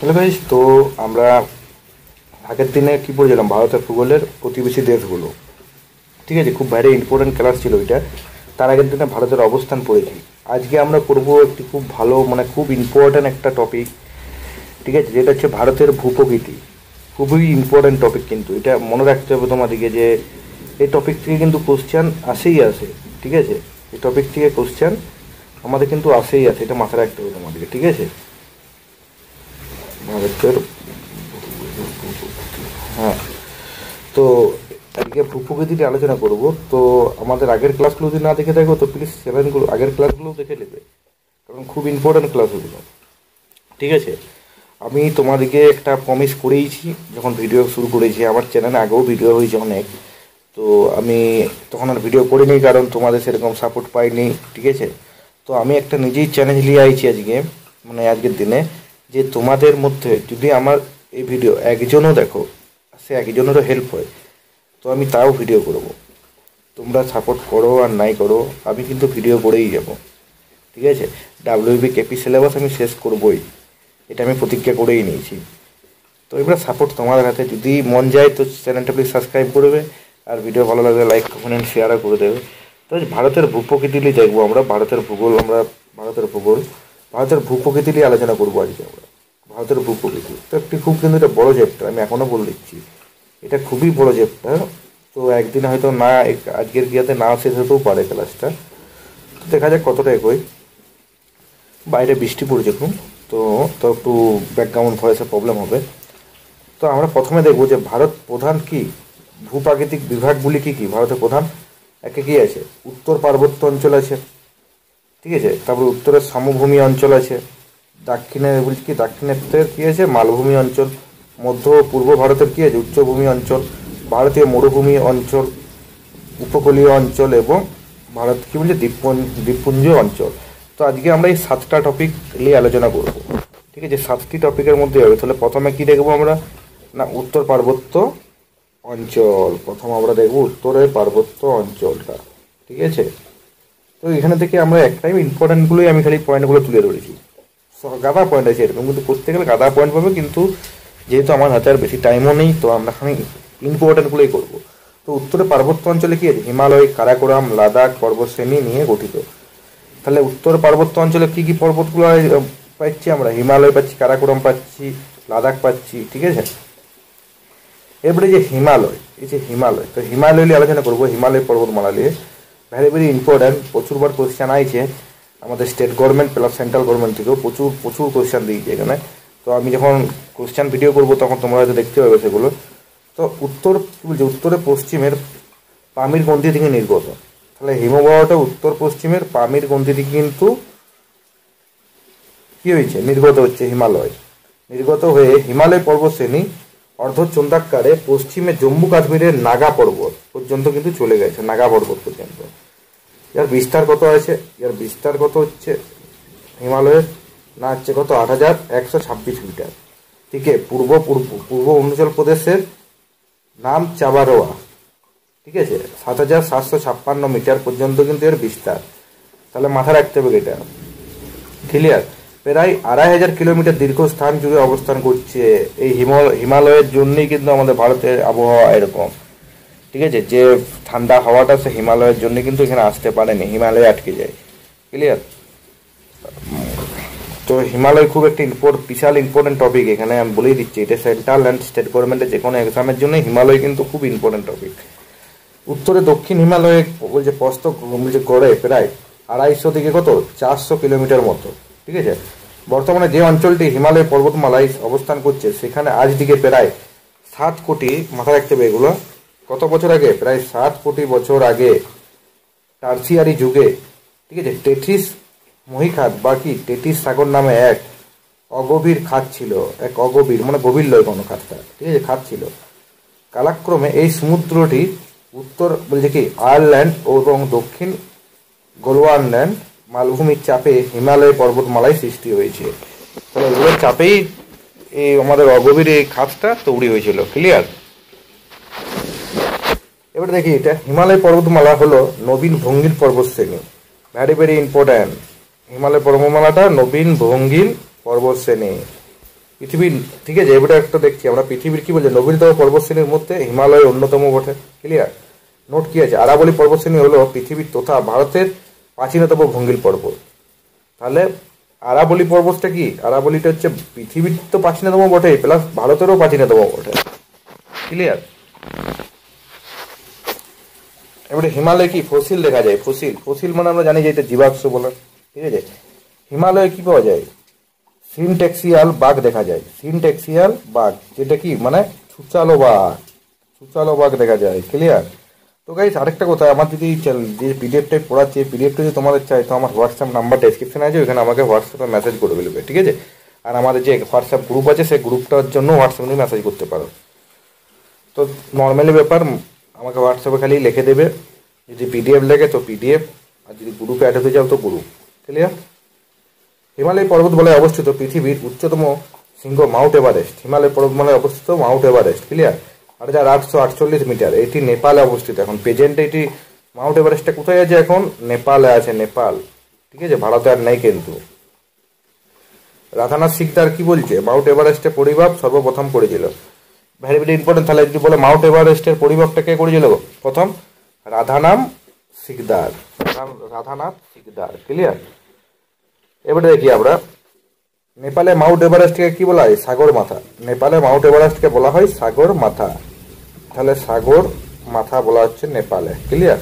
Hello guys, তো আমরা আগের দিনে কি পড়েছিলাম ভারতের ভূগোলের প্রতিবেশী দেশগুলো। ঠিক আছে, খুব ভাইরে ইম্পর্টেন্ট ক্লাস ছিল এটা। তার আগের দিনে ভারতের অবস্থান পড়েছি। আজকে আমরা করব একটি খুব ভালো খুব ইম্পর্টেন্ট একটা টপিক। ঠিক আছে, যেটা হচ্ছে ভারতের ভূপ্রকৃতি। খুবই ইম্পর্টেন্ট টপিক, কিন্তু এটা মনে রাখতে হবে তোমাদেরকে যে এই টপিক থেকে কিন্তু কোশ্চেন আসেই আসে। ঠিক আছে, এই টপিক থেকে কোশ্চেন আমাদের কিন্তু আসেই আসে, এটা মাথায় রাখতে হবে তোমাদেরকে। ঠিক আছে, ভারতের হ্যাঁ, তো আজকে ভূপ্রকৃতিতে আলোচনা করব। তো আমাদের আগের ক্লাসগুলো যদি না দেখে থাকো তো প্লিজ আগের ক্লাসগুলো দেখে নেবে, কারণ খুব ইম্পর্টেন্ট ক্লাস ওগুলো। ঠিক আছে, আমি তোমাদেরকে একটা প্রমিস করেইছি যখন ভিডিও শুরু করেছি। আমার চ্যানেলে আগেও ভিডিও হয়েছে অনেক, তো আমি তখন আর ভিডিও করিনি কারণ তোমাদের সেরকম সাপোর্ট পাইনি। ঠিক আছে, তো আমি একটা নিজেই চ্যালেঞ্জ নিয়ে আইছি আজকে, আজকের দিনে, যে তোমাদের মধ্যে যদি আমার এই ভিডিও একজনও দেখো, সে একজনেরও হেল্প হয়, তো আমি তাও ভিডিও করব। তোমরা সাপোর্ট করো আর নাই করো, আমি কিন্তু ভিডিও করেই যাব। ঠিক আছে, ডাব্লিউবি কেপি সিলেবাস আমি শেষ করবই, এটা আমি প্রতিজ্ঞা করেই নিয়েছি। তো এবার সাপোর্ট তোমাদের হাতে। যদি মন যায় তো চ্যানেলটা প্লিজ সাবস্ক্রাইব করবে, আর ভিডিও ভালো লাগলে লাইক কমেন্ট শেয়ারও করে দেবে। তো ভারতের ভূপ্রকৃতি নিয়ে দেখবো আমরা, ভারতের ভূপ্রকৃতি নিয়ে আলোচনা করবো আজকে আমরা। ভারতের ভূপ্রকৃতি তো একটি খুব, কিন্তু এটা বড়ো চ্যাপ্টার, আমি এখনও বলে দিচ্ছি, এটা খুবই বড়ো চ্যাপ্টার। তো একদিন হয়তো না, আজকের গিয়াতে না শেষ হতেও পারে ক্লাসটা। তো দেখা যাক কতটা এগোয়। বাইরে বৃষ্টি পড়ছে খুব, তো তো একটু ব্যাকগ্রাউন্ড ভয়েসে প্রবলেম হবে। তো আমরা প্রথমে দেখবো যে ভারত প্রধান কি ভূপ্রাকৃতিক বিভাগগুলি কি কি ভারতের প্রধান। একে কি আছে, উত্তর পার্বত্য অঞ্চল আছে। ঠিক আছে, তারপরে উত্তরের সমভূমি অঞ্চল আছে, দাক্ষিণাত্যের কি আছে, মালভূমি অঞ্চল, মধ্য ও পূর্ব ভারতের কি আছে, উচ্চভূমি অঞ্চল, ভারতীয় মরুভূমি অঞ্চল, উপকূলীয় অঞ্চল এবং ভারত কি বলছে দ্বীপপুঞ্জ অঞ্চল। তো আজকে আমরা এই 7টা টপিক নিয়ে আলোচনা করব। ঠিক আছে, 7টি টপিকের মধ্যে হবে। তাহলে প্রথমে কি দেখবো আমরা, না উত্তর পার্বত্য অঞ্চল। প্রথম আমরা দেখবো উত্তরের পার্বত্য অঞ্চলটা। ঠিক আছে, তো এখানে থেকে আমরা একটাই ইম্পর্টেন্টগুলোই আমি খালি পয়েন্টগুলো তুলে ধরেছি। গাদা পয়েন্ট আছে এরকম, কিন্তু করতে গেলে গাদা পয়েন্ট পাবে, কিন্তু যেহেতু আমার হাতে আর বেশি টাইমও নেই, তো আমরা খালি ইম্পর্টেন্টগুলোই করবো। তো উত্তরের পার্বত্য অঞ্চলে কি আছে, হিমালয়, কারাকোরাম, লাদাখ পর্বতশ্রেণী নিয়ে গঠিত। তাহলে উত্তর পার্বত্য অঞ্চলে কি কি পর্বতগুলো পাচ্ছি আমরা, হিমালয় পাচ্ছি, কারাকোরাম পাচ্ছি, লাদাখ পাচ্ছি। ঠিক আছে, এরপরে যে হিমালয়, এই যে হিমালয়, তো হিমালয় নিয়ে আলোচনা করবো। হিমালয় পর্বতমালা নিয়ে ভেরি ভেরি ইম্পর্ট্যান্ট, প্রচুরবার কোয়েশ্চেন আইছে আমাদের state government plus central government থেকেও প্রচুর কোয়েশ্চেন দিয়েছে এখানে। তো আমি যখন কোয়েশ্চেন ভিডিও করবো তখন তোমরা হয়তো দেখতে পাবে সেগুলো। তো উত্তরে পশ্চিমের পামির গ্রন্থি থেকে নির্গত। তাহলে হিমবাহটা উত্তর পশ্চিমের পামির গ্রন্থি থেকে কিন্তু কি হয়েছে, নির্গত হচ্ছে। হিমালয় নির্গত হয়ে হিমালয় পর্বতশ্রেণী অর্ধচন্দ্রাকারে পশ্চিমে জম্মু কাশ্মীরের নাগা পর্বত পর্যন্ত কিন্তু চলে গেছে, নাগা পর্বত পর্যন্ত। এর বিস্তার কত আছে, হচ্ছে হিমালয়ের, না হচ্ছে কত, 8126 মিটার। ঠিক আছে, পূর্ব অরুণাচল প্রদেশের নাম চাবারোয়া। ঠিক আছে, 7756 মিটার পর্যন্ত কিন্তু এর বিস্তার। তাহলে মাথায় রাখতে হবে এটা, ক্লিয়ার। প্রায় 2500 কিলোমিটার দীর্ঘ স্থান জুড়ে অবস্থান করছে। এই হিমালয়ের জন্যই কিন্তু আমাদের ভারতের আবহাওয়া এরকম। ঠিক আছে, যে ঠান্ডা হাওয়াটা সে হিমালয়ের জন্য কিন্তু এখানে আসতে পারেনি, হিমালয়ে আটকে যায়। ক্লিয়ার। তো হিমালয় খুব একটি বিশাল ইম্পর্টেন্ট টপিক, এখানে আমি বলেই দিচ্ছি। এটা সেন্ট্রাল অ্যান্ড স্টেট গভর্নমেন্টের যে কোনো এক্সামের জন্য হিমালয় কিন্তু খুব ইম্পর্টেন্ট টপিক। উত্তরে দক্ষিণ হিমালয়ে বলছে প্রস্থ গড়ে প্রায় 250 থেকে কত 400 কিলোমিটার মতো। ঠিক আছে, বর্তমানে যে অঞ্চলটি হিমালয় পর্বতমালায় অবস্থান করছে সেখানে আজ দিকে প্রায় 7 কোটি, মাথায় রাখতে হবে এগুলো, কত বছর আগে, প্রায় 7 কোটি বছর আগে টার্সিয়ারি যুগে, ঠিক আছে, টেথিস মহীখাত বা কি টেথিস সাগর নামে এক অগভীর খাত ছিল। এক অগভীর গভীর লয় কোনো খাতটা, ঠিক আছে, খাত ছিল। কালাক্রমে এই সমুদ্রটি উত্তর বলছে কি আয়ারল্যান্ড এবং দক্ষিণ গোলওয়ার্ল্যান্ড মালভূমির চাপে হিমালয় পর্বতমালায় সৃষ্টি হয়েছে। তাহলে এগুলোর চাপেই এই আমাদের অগভীর এই খাতটা তৈরি হয়েছিল। ক্লিয়ার। এবার দেখি, এটা হিমালয় পর্বতমালা হলো নবীন ভঙ্গির পর্বতশ্রেণী। ভেরি ভেরি ইম্পর্ট্যান্ট, হিমালয় পর্বতমালাটা নবীন ভঙ্গির পর্বতশ্রেণী। পৃথিবীর, ঠিক আছে, এবারে একটা দেখছি আমরা পৃথিবীর কি বলছে নবীনতম পর্বতশ্রেণীর মধ্যে হিমালয় অন্যতম বটে। ক্লিয়ার? নোট কি আছে, আরাবলী পর্বতশ্রেণী হলো পৃথিবীর তথা ভারতের প্রাচীনতম ভঙ্গিল পর্বত। তাহলে আরাবলী পর্বতটা কি, আরাবলীটা হচ্ছে পৃথিবীর তো প্রাচীনতম বটে, প্লাস ভারতেরও প্রাচীনতম বটে। ক্লিয়ার? এবারে হিমালয়ে কি ফসিল দেখা যায়, ফসিল, ফসিল মানে আমরা জানি যে এটা জীবাশ্ম বলে। ঠিক আছে, হিমালয়ে কি পাওয়া যায়, সিনটেক্সিয়াল বাঘ দেখা যায়, সিনটেক্সিয়াল বাঘ, যেটা কি মানে ছুচালো বাঘ, ছুচালো বাঘ দেখা যায়। ক্লিয়ার? তো গাইস আরেকটা কথা, আমার যদি যে পিডিএফটাই পড়াচ্ছে পিডিএফটা যদি তোমাদের চাই তো আমার হোয়াটসঅ্যাপ নাম্বার ডেসক্রিপশনে আছে, ওখানে আমাকে হোয়াটসঅ্যাপে মেসেজ করে দেবে। ঠিক আছে? আর আমাদের যে হোয়াটসঅ্যাপ গ্রুপ আছে সেই গ্রুপটার জন্য হোয়াটসঅ্যাপে মেসেজ করতে পারো। তো নর্মালি ব্যাপার, আমাকে হোয়াটসঅ্যাপে খালি লিখে দেবে, যদি পিডিএফ লেগে তো পিডিএফ, আর যদি গ্রুপে অ্যাড হতে যাও তো গ্রুপ। ক্লিয়ার? হিমালয় পর্বতমালায় অবস্থিত পৃথিবীর উচ্চতম শৃঙ্গ মাউন্ট এভারেস্ট, হিমালয় পর্বতমালায় অবস্থিত মাউন্ট এভারেস্ট। ক্লিয়ার? 8,848 মিটার, এটি নেপালে অবস্থিত। এখন প্রেজেন্টে এটি মাউন্ট এভারেস্টটা কোথায় আছে, এখন নেপালে আছে, নেপাল। ঠিক আছে, ভারতে আর নেই কিন্তু। রাধানাথ সিকদার কি বলছে, মাউন্ট এভারেস্টের পরিমাপ সর্বপ্রথম করেছিল। Very very important. তাহলে যদি বলে মাউন্ট এভারেস্টের পরিমাপটা কে করেছিল প্রথম, রাধানাম সিকদার, রাধানাথ সিকদার। ক্লিয়ার? এবারে দেখি আমরা নেপালে মাউন্ট এভারেস্টকে কি বলা হয়, সাগর মাথা। নেপালে মাউন্ট এভারেস্টকে বলা হয় সাগর মাথা। তাহলে সাগর মাথা বলা হচ্ছে নেপালে। ক্লিয়ার?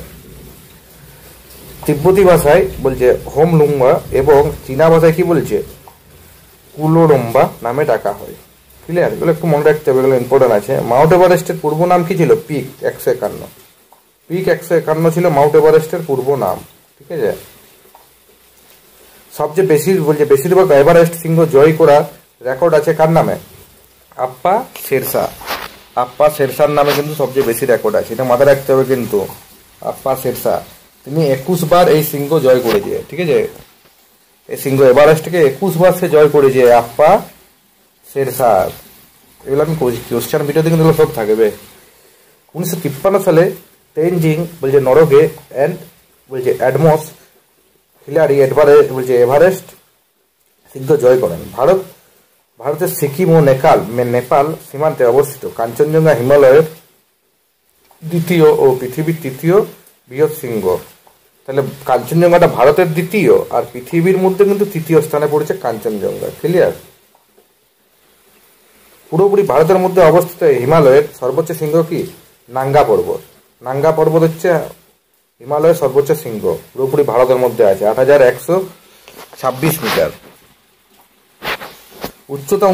তিব্বতী ভাষায় বলছে হোমলুঙ্গা এবং চীনা ভাষায় কি বলছে কুলোরম্বা নামে ডাকা হয়। ক্লিয়ার? এগুলো একটু মনে রাখতে হবে, এগুলো ইম্পর্টেন্ট আছে। মাউন্ট এভারেস্টের পূর্ব নাম কি ছিল, পিক 151। পিক 151 ছিল মাউন্ট এভারেস্টের পূর্ব নাম। ঠিক আছে? সবচেয়ে বেশি বলছে বেশিরভাগ এভারেস্ট শৃঙ্গ জয় করা রেকর্ড আছে কার নামে, আপ্পা শেরশাহ। আপ্পা শেরশার নামে কিন্তু সবচেয়ে বেশি রেকর্ড আছে, এটা মাথায় রাখতে হবে কিন্তু। আপ্পা শেরশাহ তিনি 21 বার এই শৃঙ্গ জয় করেছে। ঠিক আছে, এই শৃঙ্গ এভারেস্টকে 21 বার সে জয় করেছে, আপ্পা শেরশাহ। এগুলো আমি কোশ্চেন ভিডিওতে কিন্তু সব থাকবে। 1953 সালে তেনজিং বলছে নরওয়ে অ্যান্ড বলছে অ্যাডমস হিলারি এভারেস্ট শৃঙ্গ জয় করেন। ভারতের সিকিম ও নেপাল সীমান্তে অবস্থিত কাঞ্চনজঙ্ঘা হিমালয়ের দ্বিতীয় ও পৃথিবীর তৃতীয় বৃহৎ শৃঙ্গ। তাহলে কাঞ্চনজঙ্ঘাটা ভারতের দ্বিতীয়, আর পৃথিবীর মধ্যে কিন্তু তৃতীয় স্থানে পড়েছে কাঞ্চনজঙ্ঘা। ক্লিয়ার? পুরোপুরি ভারতের মধ্যে অবস্থিত হিমালয়ের সর্বোচ্চ শৃঙ্গ কি, নাঙ্গা পর্বত। নাঙ্গা পর্বত হচ্ছে হিমালয়ের সর্বোচ্চ শৃঙ্গ, পুরোপুরি ভারতের মধ্যে আছে, 8,126 মিটার। উচ্চতা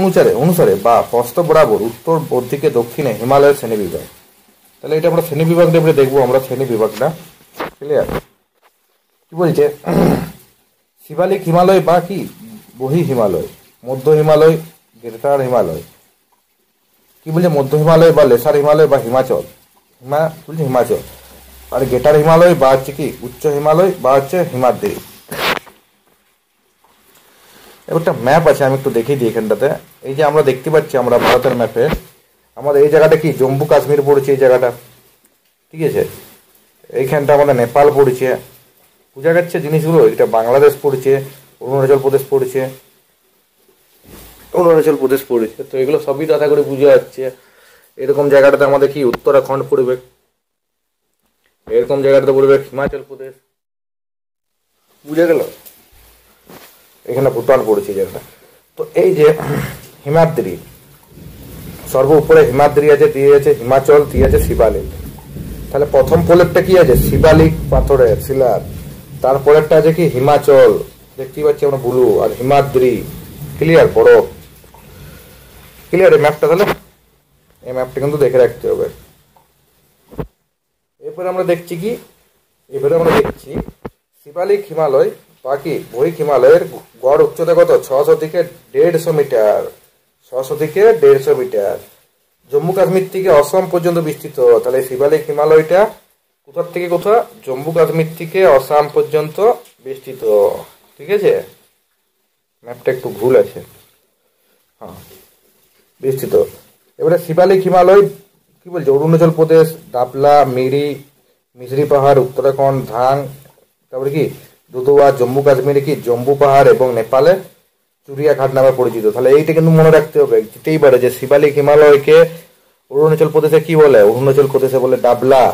অনুসারে বা প্রস্থ বরাবর উত্তর থেকে দক্ষিণে হিমালয়ের শ্রেণীবিভাগ। তাহলে এটা আমরা শ্রেণীবিভাগটা এবারে দেখবো, আমরা শ্রেণীবিভাগটা। ক্লিয়ার? কি বলছে, শিবালিক হিমালয় বা কি বহি হিমালয়, মধ্য হিমালয়, গ্রেটার হিমালয়। কি বলছে, মধ্য হিমালয় বা লেসার হিমালয় বা হিমাচল, বলছে হিমাচল। আর গ্রেটার হিমালয় বা হচ্ছে কি উচ্চ হিমালয় বা হচ্ছে হিমাদ্রি। একটা ম্যাপ আছে, আমি একটু দেখিয়ে দিই এখানটাতে। এই যে আমরা দেখতে পাচ্ছি আমরা ভারতের ম্যাপে আমাদের এই জায়গাটা কি জম্মু কাশ্মীর পড়েছে, এই জায়গাটা। ঠিক আছে, এইখানটা আমাদের নেপাল পড়েছে, বোঝা যাচ্ছে জিনিসগুলো। এটা বাংলাদেশ পড়েছে, অরুণাচল প্রদেশ পড়েছে, তো এগুলো সবই দাদা করে বোঝা যাচ্ছে। এরকম জায়গাটাতে আমাদের কি উত্তরাখণ্ড পড়বে, এরকম জায়গাটাতে পড়বে হিমাচল প্রদেশ, বুঝে গেল। এখানে ভুটান পড়েছে জায়গাটা। তো এই যে হিমাদ্রি, সর্ব উপরে হিমাদ্রি আছে, দিয়ে আছে হিমাচল, দিয়ে আছে শিবালিক। তাহলে প্রথম প্রলেপটা কি আছে, শিবালিক পাথরের শিলার। তারপরেরটা আছে কি হিমাচল, দেখতেই পাচ্ছি আমরা ব্লু, আর হিমাদ্রি ক্লিয়ার বরফ। ক্লিয়ার? এই ম্যাপটা, তাহলে এই ম্যাপটা কিন্তু দেখে রাখতে হবে। এরপরে আমরা দেখছি কি, এবারে আমরা দেখছি শিবালিক হিমালয় বাকি বই হিমালয়ের গড় উচ্চতা কত, 600 থেকে 150 মিটার, 600 থেকে 150 মিটার। জম্মু কাশ্মীর থেকে অসম পর্যন্ত বিস্তৃত। তাহলে শিবালিক হিমালয়টা কোথা থেকে কোথা, জম্মু কাশ্মীর থেকে অসম পর্যন্ত বিস্তৃত। ঠিক আছে, ম্যাপটা একটু ভুল আছে, হ্যাঁ বিস্তৃত। এবারে শিবালিক হিমালয় কি বলছে, অরুণাচল প্রদেশ, ডাবলা, মিজরি পাহাড়, উত্তরাখণ্ড, ধাং, তারপরে কি দুধুয়া, জম্মু কাশ্মীরে কি জম্বু পাহাড় এবং নেপালে চুরিয়াঘাট নামে পরিচিত। তাহলে এইটা কিন্তু মনে রাখতে হবে, যেতেই পারে যে শিবালিক হিমালয়কে অরুণাচল প্রদেশে কি বলে? অরুণাচল প্রদেশে বলে ডাবলা,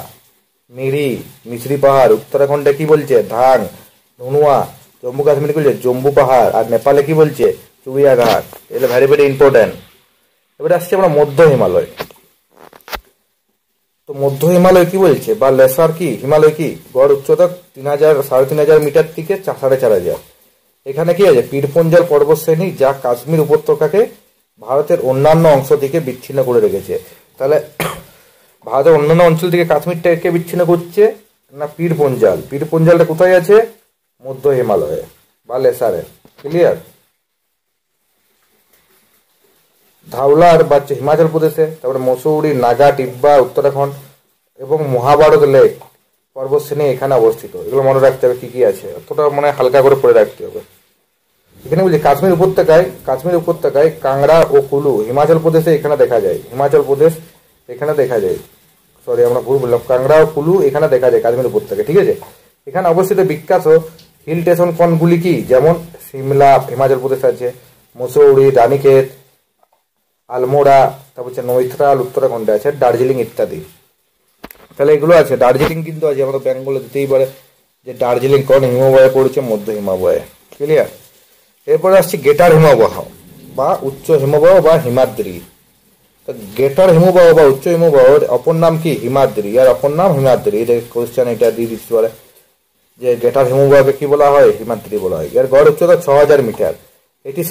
মিরি, মিশ্রি পাহাড়, উত্তরাখণ্ডে কি বলছে? ধান, ধনুয়া, জম্মু কাশ্মীর কি বলছে? জম্বু পাহাড়, আর নেপালে কি বলছে? চুরিয়াঘাট। এটা ভেরি ভেরি ইম্পর্টেন্ট। এবারে আসছে আমরা মধ্য হিমালয়। তো মধ্য হিমালয় কি বলছে, বা লেসার কি হিমালয় কি? গড় উচ্চতা 3,000-3,500 মিটার থেকে 4,500। এখানে কি আছে? পীরপঞ্জাল পর্বতশ্রেণী, যা কাশ্মীর উপত্যকাকে ভারতের অন্যান্য অংশ থেকে বিচ্ছিন্ন করে রেখেছে। তাহলে ভারতের অন্যান্য অঞ্চল থেকে কাশ্মীরটাকে বিচ্ছিন্ন করছে না পীরপঞ্জাল। পীরপঞ্জালটা কোথায় আছে? মধ্য হিমালয়ে বা লেসারে। ক্লিয়ার? ধাওলার বা হিমাচল প্রদেশে, তারপরে মসৌরি, নাগা, টিব্বা উত্তরাখণ্ড এবং মহাভারত লেক পর্বতশ্রেণী এখানে অবস্থিত। এগুলো মনে রাখতে হবে কি কি আছে, অতটা মানে হালকা করে পড়ে রাখতে হবে। এখানে বলছি কাশ্মীর উপত্যকায় কাংড়া ও কুলু হিমাচল প্রদেশে এখানে দেখা যায়। হিমাচল প্রদেশ এখানে দেখা যায়, সরি আমরা ভুল বললাম, কাংড়া ও কুলু এখানে দেখা যায় কাশ্মীর উপত্যকায়। ঠিক আছে? এখানে অবস্থিত বিখ্যাত হিল স্টেশন কোনগুলি কি? যেমন সিমলা হিমাচল প্রদেশে আছে, মসৌরি, রানীক্ষেত, আলমোড়া, তারপর হচ্ছে নৈনিতাল উত্তরাখণ্ডে আছে, দার্জিলিং ইত্যাদি। তাহলে এগুলো আছে। দার্জিলিং কিন্তু আছে, আমাদের বেঙ্গলে দিতেই পারে যে দার্জিলিং কোন হিমবাহে পড়েছে? মধ্য হিমবাহে। ক্লিয়ার? এরপরে আসছে গেটার হিমবাহ বা উচ্চ হিমবাহ বা হিমাদ্রি। তো গেটার হিমবাহ বা উচ্চ হিমবাহের অপর নাম কি? হিমাদ্রি। আর অপর নাম হিমাদ্রি। এই কোশ্চেন এটা দিয়ে দিতে পারে যে গেটার হিমবাহকে কি বলা হয়? হিমাদ্রি বলা হয়। এর গড় উচ্চতা 6,000 মিটার। এটি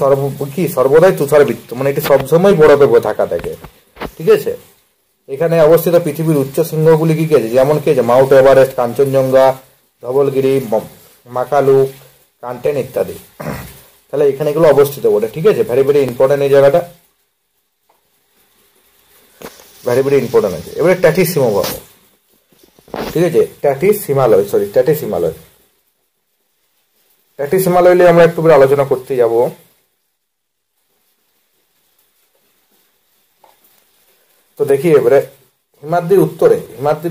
সর্বদাই তুষারবৃত্ত, মানে এটি সবসময় বরফে ঢাকা থাকে। ঠিক আছে? এখানে অবস্থিত পৃথিবীর উচ্চ শৃঙ্গগুলি কি কি আছে? যেমন কি আছে? মাউন্ট এভারেস্ট, কাঞ্চনজঙ্ঘা, ধবলগিরি, মাকালু, কান্টেন ইত্যাদি। তাহলে এখানে এগুলো অবস্থিত বলে। ঠিক আছে? ভেরি ভেরি ইম্পর্টেন্ট এই জায়গাটা, ভেরি ভেরি ইম্পর্টেন্ট আছে। এবারে ট্যাটিস হিমবাহ। ঠিক আছে? ট্যাটিস হিমালয় নিয়ে আমরা একটু করে আলোচনা করতে যাব। তো দেখি এবারে হিমাদ্রির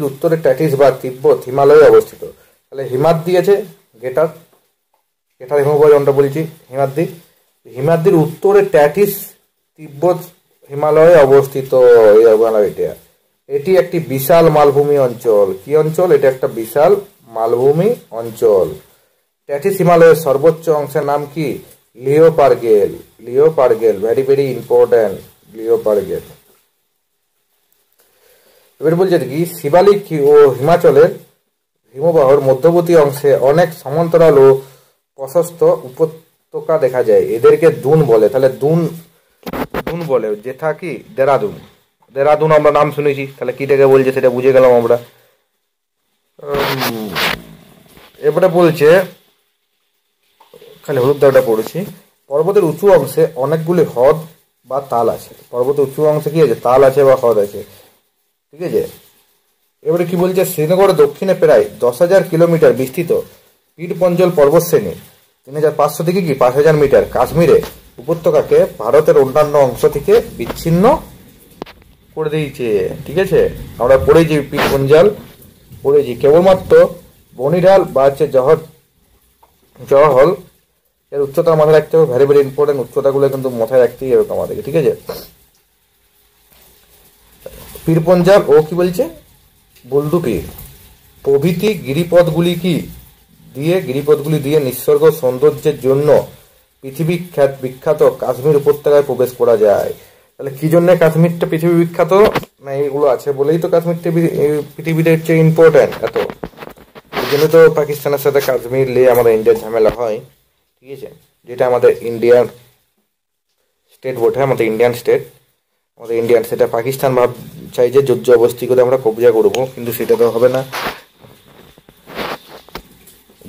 উত্তরে ট্যাটিস বা তিব্বত হিমালয়ে অবস্থিত। তাহলে হিমাদ্রি আছে, গেটার হিমবাহ আমরা বলছি হিমাদ্রির উত্তরে ট্যাটিস তিব্বত হিমালয়ে অবস্থিত। এটি একটি বিশাল মালভূমি অঞ্চল। কি অঞ্চল? এটা একটা বিশাল মালভূমি অঞ্চল। ট্যাটিস হিমালয়ের সর্বোচ্চ অংশের নাম কি? লিওপারগেল। ভেরি ভেরি ইম্পর্টেন্ট, লিওপারগেল। এবার বলছে কি, শিবালিক ও হিমাচলের হিমবাহর মধ্যবর্তী অংশে অনেক সমান্তরাল ও প্রশস্ত উপত্যকা দেখা যায়। এদেরকে দুন বলে। তাহলে দুন বলে, যেটা কি দেরাদুন আমরা নাম শুনেছি। তাহলে কিটাকে বলছে সেটা বুঝে গেলাম আমরা। এবারে বলছে, খালি হলুদ দাগটা পড়েছি, পর্বতের উঁচু অংশে অনেকগুলি হ্রদ বা তাল আছে। পর্বতের উঁচু অংশে কি আছে? তাল আছে বা হ্রদ আছে। ঠিক আছে? এবারে কি বলছে, শ্রীনগরের দক্ষিণে প্রায় 10,000 কিলোমিটার বিস্তৃত পীরপঞ্জল পর্বতশ্রেণী 3,500 থেকে কি 5,000 মিটার কাশ্মীরে উপত্যকাকে ভারতের অন্যান্য অংশ থেকে বিচ্ছিন্ন করে দিয়েছে। ঠিক আছে? আমরা পড়েছি পীরপঞ্জাল পড়েছি, কেবলমাত্র বনিঢাল বা হচ্ছে জহল এর উচ্চতা মাথায় রাখতে হবে। ভেরি ভেরি ইম্পর্টেন্ট, উচ্চতাগুলো কিন্তু মাথায় রাখতেই হবে আমাদেরকে। ঠিক আছে? পীরপঞ্জাল ও কি বলছে, বুলদুপীর প্রভৃতি গিরিপথগুলি দিয়ে নিসর্গ সৌন্দর্যের জন্য পৃথিবী বিখ্যাত কাশ্মীর উপত্যকায় প্রবেশ করা যায়। তাহলে কি জন্য কাশ্মীরটা পৃথিবী বিখ্যাত? না এইগুলো আছে বলেই তো কাশ্মীরটা পৃথিবীতে হচ্ছে ইম্পর্টেন্ট এত। এই জন্য তো পাকিস্তানের সাথে কাশ্মীর নিয়ে আমাদের ইন্ডিয়ার ঝামেলা হয়। ঠিক আছে? যেটা আমাদের ইন্ডিয়ান স্টেট বটে, আমাদের ইন্ডিয়ান সেটা পাকিস্তান চাই যে যুদ্ধ অবস্থি করে আমরা কবজা করবো, কিন্তু সেটা তো হবে না।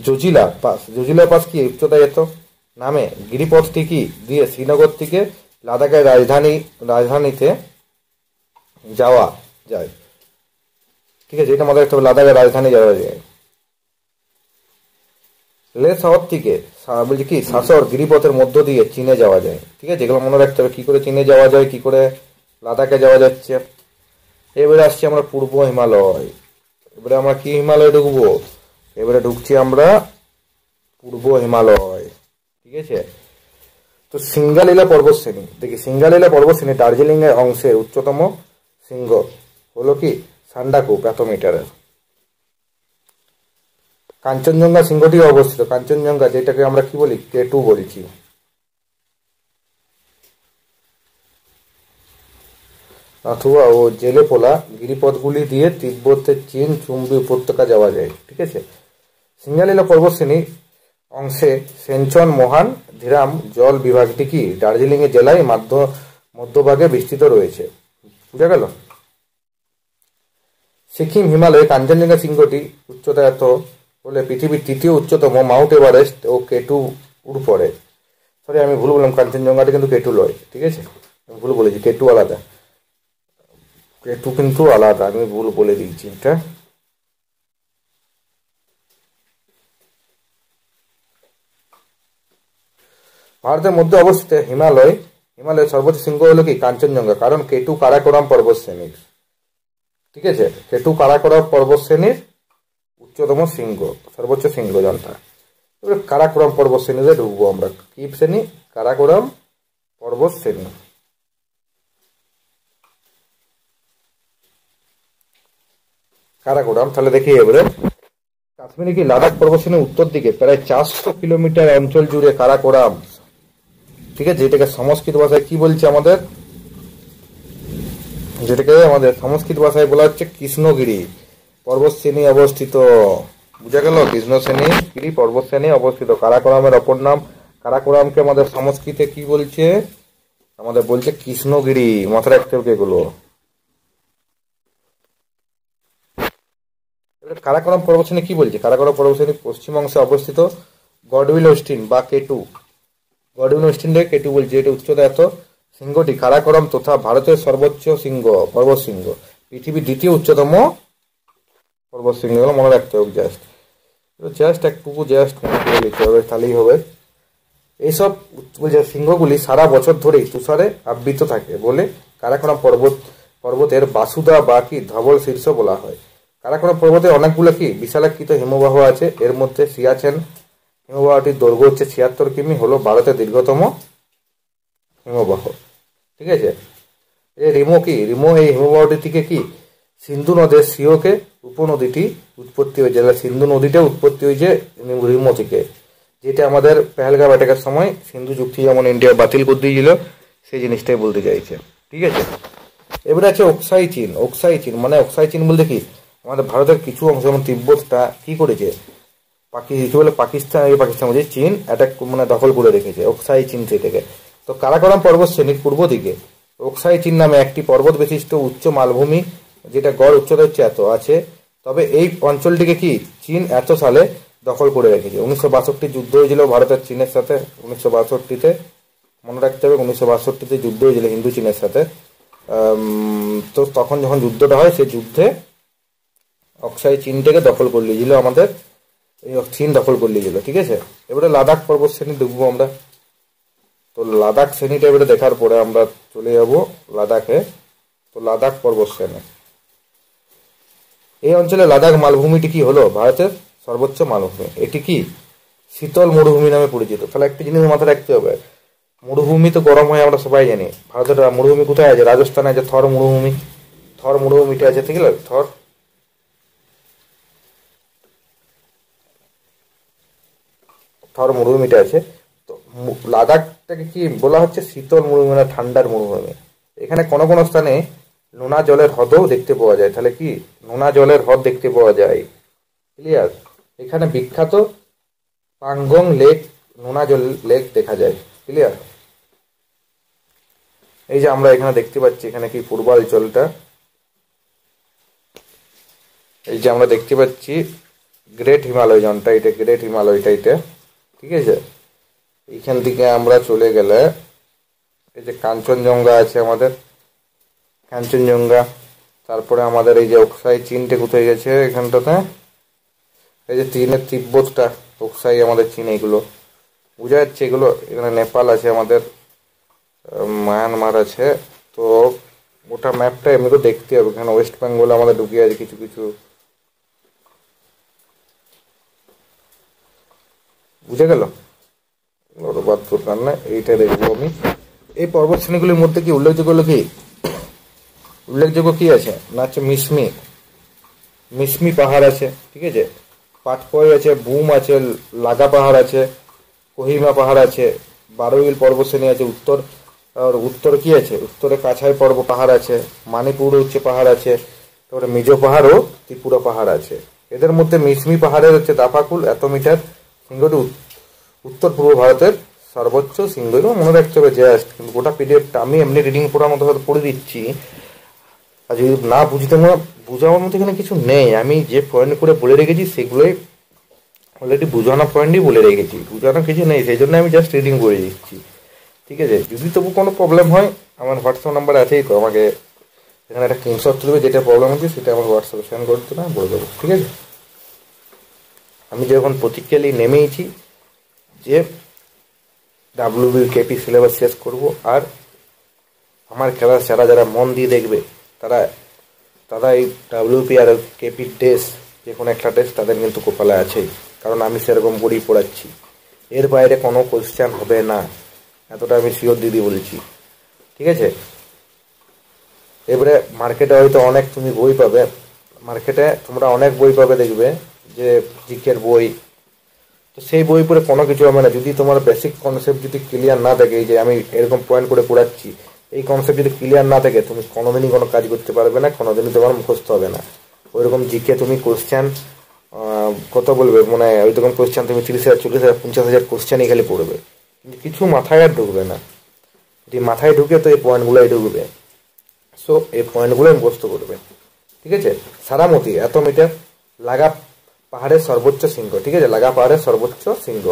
জজিলা পাস কি উচ্চতায় এত নামে গিরিপথটি কি দিয়ে শ্রীনগর থেকে লাদাখের রাজধানীতে যাওয়া যায়। ঠিক আছে? এটা মাথায় রাখতে হবে, লাদাখের রাজধানী যাওয়া যায়। লে শহর থেকে বলছি কি সাসর গিরিপথের মধ্য দিয়ে চীনে যাওয়া যায়। ঠিক আছে? এগুলো মনে রাখতে হবে, কি করে চীনে যাওয়া যায়, কি করে লাদাখে যাওয়া যাচ্ছে। এবারে আসছি আমরা পূর্ব হিমালয়। এবারে আমরা কি হিমালয় ঢুকবো? এবারে ঢুকছি আমরা পূর্ব হিমালয়। ঠিক আছে? তো সিঙ্গালীলা পর্বতশ্রেণী, দেখি সিঙ্গালীলা পর্বতশ্রেণী দার্জিলিং এর অংশের উচ্চতম শৃঙ্গ হলো কি সান্ডাকুপ এত মিটারের। কাঞ্চনজঙ্ঘা শৃঙ্গটি অবস্থিত, কাঞ্চনজঙ্ঘা যেটাকে আমরা কি বলি K2 বলছি। নাথুয়া ও জেলেপোলা গিরিপথগুলি দিয়ে তিব্বতের চীন চুম্বি উপত্যকা যাওয়া যায়, ঠিক আছে। সিঙ্গালীলা পর্বতশ্রেণী অংশে সেনচন মহান ধীরাম জল বিভাগটি কি দার্জিলিং এর জেলায় মধ্যভাগে বিস্তৃত রয়েছে, বুঝা গেল। সিকিম হিমালয়ে কাঞ্চনজঙ্ঘা শৃঙ্গটি উচ্চতা এত বলে পৃথিবীর তৃতীয় উচ্চতম মাউন্ট এভারেস্ট ও K2 পরে। সরি আমি ভুল বললাম, কাঞ্চনজঙ্ঘাটা কিন্তু K2 লয়, ঠিক আছে, আমি ভুল বলেছি, K2 আলাদা, K2 কিন্তু আলাদা, আমি ভুল বলে দিয়েছি এটা। ভারতের মধ্যে অবস্থিত হিমালয়ের সর্বোচ্চ শৃঙ্গ হলো কি কাঞ্চনজঙ্ঘা, কারণ K2 কারাকোরাম পর্বত শ্রেণীর, ঠিক আছে, K2 কারাকোরাম পর্বত শ্রেণীর উচ্চতম শৃঙ্গ, সর্বোচ্চ শৃঙ্গ যন্ত্রা। এবার কারাকোরাম পর্বত শ্রেণীতে ঢুকবো আমরা। কি শ্রেণী? কারাকোরাম পর্বত শ্রেণী। কারাকোরাম তাহলে দেখি এবারে, কাশ্মীরে কি লাদাখ পর্বত শ্রেণীর উত্তর দিকে প্রায় 400 কিলোমিটার অঞ্চল জুড়ে কারাকোরাম, ঠিক আছে, যেটাকে সংস্কৃত ভাষায় কি বলছে আমাদের, যেটাকে আমাদের সংস্কৃত ভাষায় বলা হচ্ছে কৃষ্ণগিরি পর্বত শ্রেণী অবস্থিত, বুঝা গেল, কৃষ্ণগিরি পর্বত শ্রেণী অবস্থিত। কারাকোরামের অপর নাম, কারাকোরামকে আমাদের সংস্কৃতে কি বলছে, আমাদের বলছে কৃষ্ণগিরি, মাথায় রাখতে হবে এগুলো। কারাকোরাম পর্বত শ্রেণী কি বলছে, কারাকোরাম পর্বত শ্রেণী পশ্চিম অংশে অবস্থিত গডউইল ওয়েস্টিন বা K2, গডউইল ওয়েস্টিনকে K2 বলছে। এটা উচ্চতা এত, শৃঙ্গটি কারাকোরাম তথা ভারতের সর্বোচ্চ শৃঙ্গ, পর্বত শৃঙ্গ, পৃথিবীর দ্বিতীয় উচ্চতম পর্বত শৃঙ্গ, মনে রাখতে হবে জাস্ট একটুকু জাস্ট মনে করে নিতে হবে, তাহলেই হবে। এইসব শৃঙ্গগুলি সারা বছর ধরেই তুষারে আবৃত থাকে বলে কারাকোরাম পর্বতের বাসুদা বা কি ধবল শীর্ষ বলা হয়। কারাকোরাম পর্বতে অনেকগুলো কি বিশালাকৃত হিমবাহ আছে, এর মধ্যে সিয়াচেন হিমবাহটির দৈর্ঘ্য হচ্ছে 76 কিমি, হলো ভারতের দীর্ঘতম হিমবাহ, ঠিক আছে। এই রিমো এই হিমবাহটি থেকে কি সিন্ধু নদের সিওকে উপনদীটি উৎপত্তি হয়েছে, সিন্ধু নদীটা উৎপত্তি হয়েছে রিমো থেকে, যেটা আমাদের পেহেলগাঁও অ্যাটাকের সময় সিন্ধু চুক্তি যেমন ইন্ডিয়া বাতিল করে দিয়েছিল, সেই জিনিসটাই বলতে চাইছে, ঠিক আছে। এবারে আছে অক্সাই চীন, মানে অক্সাই চীন বলতে কি আমাদের ভারতের কিছু অংশ যেমন তিব্বতটা কি করেছে, পাকিস্তান বলছে চীন অ্যাটাক মানে দখল করে রেখেছে অক্সাই চীন থেকে। তো কারাকোরাম পর্বত শ্রেণীর পূর্ব দিকে অক্সাই চীন নামে একটি পর্বত বিশিষ্ট উচ্চ মালভূমি, যেটা গড় উচ্চতা হচ্ছে এত আছে। তবে এই অঞ্চলটিকে কি চীন এত সালে দখল করে রেখেছে। 1962 যুদ্ধ হয়েছিল ভারতের চীনের সাথে, 1962-তে মনে রাখতে হবে, 1962-তে যুদ্ধ হয়েছিল হিন্দু চীনের সাথে। তো তখন যখন যুদ্ধটা হয়, সেই যুদ্ধে অক্সাই চীনটাকে দখল করে নিয়েছিল, আমাদের এই চীন দখল করে নিয়েছিল, ঠিক আছে। এবারে লাদাখ পর্বত শ্রেণী দেখবো আমরা। তো লাদাখ শ্রেণীটা এবারে দেখার পরে আমরা চলে যাব লাদাখে। তো লাদাখ পর্বত শ্রেণী, এই অঞ্চলে লাদাখ মালভূমিটি কি হলো ভারতের সর্বোচ্চ মালভূমি। এটি কি শীতল মরুভূমি নামে পরিচিত। তাহলে একটা জিনিস মাথায় রাখতে হবে, মরুভূমি তো গরম হয় আমরা সবাই জানি। ভারতের মরুভূমি কোথায় আছে? রাজস্থানে আছে থর মরুভূমিটা আছে, ঠিক আছে, থর মরুভূমিটা আছে। তো লাদাখটাকে কি বলা হচ্ছে শীতল মরুভূমি, মানে ঠান্ডার মরুভূমি। এখানে কোনো কোনো স্থানে নোনা জলের হ্রদও দেখতে পাওয়া যায়। তাহলে কি নোনা জলের হ্রদ দেখতে পাওয়া যায়, ক্লিয়ার। এখানে বিখ্যাত পাঙ্গং লেক, নোনা জল লেক দেখা যায়, ক্লিয়ার। এই যে আমরা এখানে দেখতে পাচ্ছি, এখানে কি পূর্বাঞ্চলটা, এই যে আমরা দেখতে পাচ্ছি গ্রেট হিমালয় জনটা, এটা গ্রেট হিমালয়টা এটা, ঠিক আছে। এইখান থেকে আমরা চলে গেলে এই যে কাঞ্চনজঙ্ঘা আছে আমাদের, কাঞ্চনজঙ্ঘা। তারপরে আমাদের এই যে অক্সাই চীনটা কোথায় গেছে এখানটাতে, এই যে চীনের তিব্বতটা, অক্সাই আমাদের চীন, এগুলো বোঝা যাচ্ছে। এগুলো এখানে নেপাল আছে আমাদের, মায়ানমার আছে। তো ওটা ম্যাপটা এমনি তো দেখতে হবে, এখানে ওয়েস্ট বেঙ্গল আমাদের ঢুকে আছে কিছু কিছু, বুঝে গেল, বাদ দরকার না, এইটা দেখবো আমি। এই পর্বত শ্রেণীগুলির মধ্যে কি উল্লেখযোগ্য কি আছে না হচ্ছে মিসমি পাহাড় আছে, ঠিক আছে, পাটপয় আছে, বুম আছে, লাগা পাহাড় আছে, কোহিমা পাহাড় আছে, বারোইল পর্বতশ্রেণী আছে, উত্তর কি আছে, উত্তরে কাছাই পাহাড় আছে, মানিপুর হচ্ছে পাহাড় আছে, তারপরে মিজো পাহাড় ও ত্রিপুরা পাহাড় আছে। এদের মধ্যে মিসমি পাহাড়ের হচ্ছে দাফাকুল এত মিটার শৃঙ্গটি উত্তর পূর্ব ভারতের সর্বোচ্চ শৃঙ্গ। এবং মনে রাখতে হবে জাস্ট, কিন্তু গোটা পিডিএফটা আমি এমনি রিডিং পড়ার মতো হয়তো পড়ে দিচ্ছি, আর যদি না বুঝাবার মতো এখানে কিছু নেই। আমি যে পয়েন্ট করে বলে রেখেছি সেগুলোই অলরেডি বুঝানো পয়েন্টই বলে রেখেছি, বুঝানো কিছু নেই, সেই জন্য আমি জাস্ট রিডিং করে দিচ্ছি, ঠিক আছে। যদি তবু কোনো প্রবলেম হয় আমার হোয়াটসঅ্যাপ নাম্বার আছেই তো, আমাকে এখানে একটা স্ক্রিনশট তুলবে, যেটা প্রবলেম হচ্ছে সেটা আমার হোয়াটসঅ্যাপে সেন্ড করে দিতে, না বলে দেবো, ঠিক আছে। আমি যখন প্রতিক্রিয়ালি নেমেইছি যে WBKP সিলেবাস শেষ করব, আর আমার ক্লাস যারা মন দিয়ে দেখবে তারা এই WP আর KP টেস্ট, যে কোনো একটা টেস্ট তাদের কিন্তু কপালে আছেই, কারণ আমি সেরকম করেই পড়াচ্ছি। এর বাইরে কোনো কোশ্চেন হবে না, এতটা আমি শিওর দিদি বলছি, ঠিক আছে। এবারে মার্কেটে হয়তো অনেক তুমি বই পাবে, মার্কেটে তোমরা অনেক বই পাবে, দেখবে যে জিকের বই, তো সেই বই পড়ে কোনো কিছু হবে না যদি তোমার বেসিক কনসেপ্ট যদি ক্লিয়ার না থাকে। এই যে আমি এরকম পয়েন্ট করে পড়াচ্ছি, এই কনসেপ্ট যদি ক্লিয়ার না থাকে তুমি কোনোদিনই কোনো কাজ করতে পারবে না, কোনোদিনই তোমার মুখস্থ হবে না। ওইরকম জিকে তুমি কোশ্চেন কত বলবে, মানে ওইরকম কোশ্চেন তুমি 30,000 40,000 50,000 কোশ্চেনই খালি পড়বে, কিন্তু কিছু মাথায় আর ঢুকবে না। যদি মাথায় ঢুকে তো এই পয়েন্টগুলোই ঢুকবে, সো এই পয়েন্টগুলো মুখস্থ করবে, ঠিক আছে। সারামতি এত মিটার লাগা পাহাড়ের সর্বোচ্চ শৃঙ্গ, ঠিক আছে, লাগা পাহাড়ের সর্বোচ্চ শৃঙ্গ।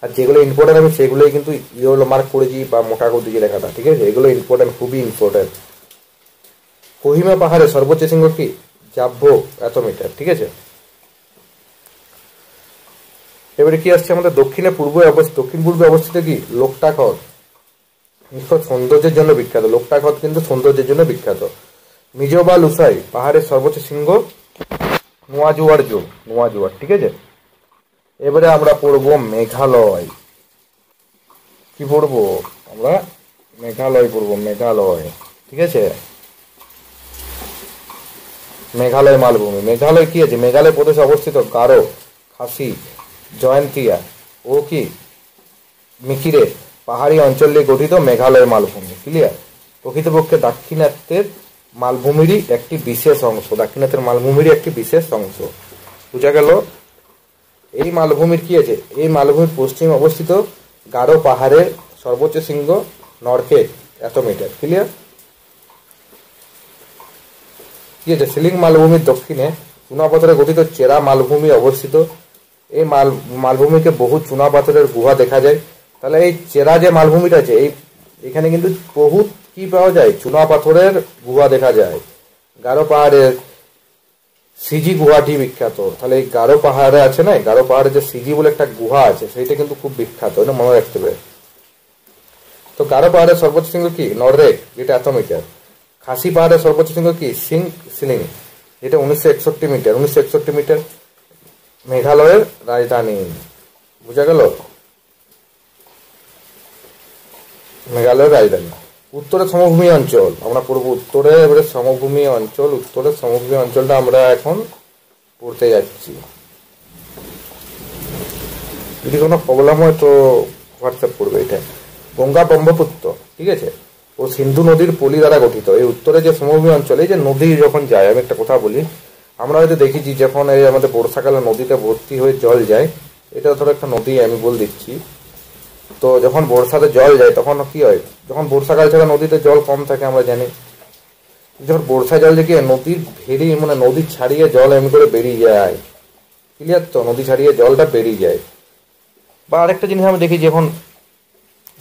আর যেগুলো ইম্পর্টেন্ট আমি সেগুলোই কিন্তু ইয়েলো মার্ক করেছি বা মোটা করে দিয়েছি লেখাটা, ঠিক আছে, এগুলো ইম্পর্টেন্ট, খুবই ইম্পর্টেন্ট। কোহিমা পাহাড়ের সর্বোচ্চ শৃঙ্গ কি, জাভ্য এত মিটার, ঠিক আছে। এবারে কি আসছে আমাদের দক্ষিণ পূর্বে অবস্থিত কি, লোকটাক হ্রদ, সৌন্দর্যের জন্য বিখ্যাত। লোকটাক হ্রদ কিন্তু সৌন্দর্যের জন্য বিখ্যাত। মিজো বা লুসাই পাহাড়ের সর্বোচ্চ শৃঙ্গ নোয়াজুয়ার, ঠিক আছে। এবারে আমরা পড়বো মেঘালয়। কি পড়বো আমরা, মেঘালয় পড়বো, ঠিক আছে। মেঘালয় মালভূমি, মেঘালয় কি আছে, মেঘালয় প্রদেশে অবস্থিত গারো, খাসি, জয়ন্তিয়া ও কি মিকিরে পাহাড়ি অঞ্চল নিয়ে গঠিত মেঘালয় মালভূমি, ক্লিয়ার। প্রকৃতপক্ষে দাক্ষিণাত্যের মালভূমিরই একটি বিশেষ অংশ, বোঝা গেল। এই মালভূমির কি আছে, এই মালভূমির পশ্চিমে অবস্থিত গারো পাহাড়ের সর্বোচ্চ শৃঙ্গ নরকে এত মিটার, ক্লিয়ার। কি আছে, সিলিং মালভূমির দক্ষিণে চুনাপাথরে গঠিত চেরা মালভূমি অবস্থিত। এই মালভূমিকে বহু চুনাপাথরের গুহা দেখা যায়। তাহলে এই চেরা যে মালভূমিটা আছে, এখানে কিন্তু বহু কি পাওয়া যায়, চুনাপাথরের গুহা দেখা যায়। গারো পাহাড়ের সিজি গুহাটি বিখ্যাত। তাহলে এই গারো পাহাড়ে আছে না, গারো পাহাড়ে যে সিজি বলে একটা গুহা আছে, সেইটা কিন্তু খুব বিখ্যাত, এটা মনে রাখতে হবে। তো গারো পাহাড়ের সর্বোচ্চ শৃঙ্গ কি, নররেক, যেটা এত মিটার। খাসি পাহাড়ের সর্বোচ্চ শৃঙ্গ কি, সিলিং, যেটা 1961 মিটার। মেঘালয়ের রাজধানী, বোঝা গেল, মেঘালয়ের রাজধানী। উত্তরের সমভূমি অঞ্চল আমরা পড়বো, উত্তরের সমভূমি অঞ্চলটা আমরা এখন পড়তে যাচ্ছি। যদি কোনো প্রবলেম হয় তো হোয়াটসঅ্যাপ করবে। এটা গঙ্গা ব্রহ্মপুত্র, ঠিক আছে, ও সিন্ধু নদীর পলি দ্বারা গঠিত। এই উত্তরে যে সমভূমি অঞ্চল, এই যে নদী যখন যায়, আমি একটা কথা বলি, আমরা হয়তো দেখেছি যখন এই আমাদের বর্ষাকালে নদীতে ভর্তি হয়ে জল যায়, এটা ধরো একটা নদী আমি বলে দিচ্ছি, তো যখন বর্ষাতে জল যায় তখন কি হয়, যখন বর্ষাকাল ছাড়া নদীতে জল কম থাকে আমরা জানি, যখন বর্ষা জল দেখি নদীর ভেরি মানে নদী ছাড়িয়ে জল এমনি করে বেরিয়ে যায়, ক্লিয়ার তো, নদী ছাড়িয়ে জলটা বেরিয়ে যায়। বা আরেকটা জিনিস আমি দেখি, যখন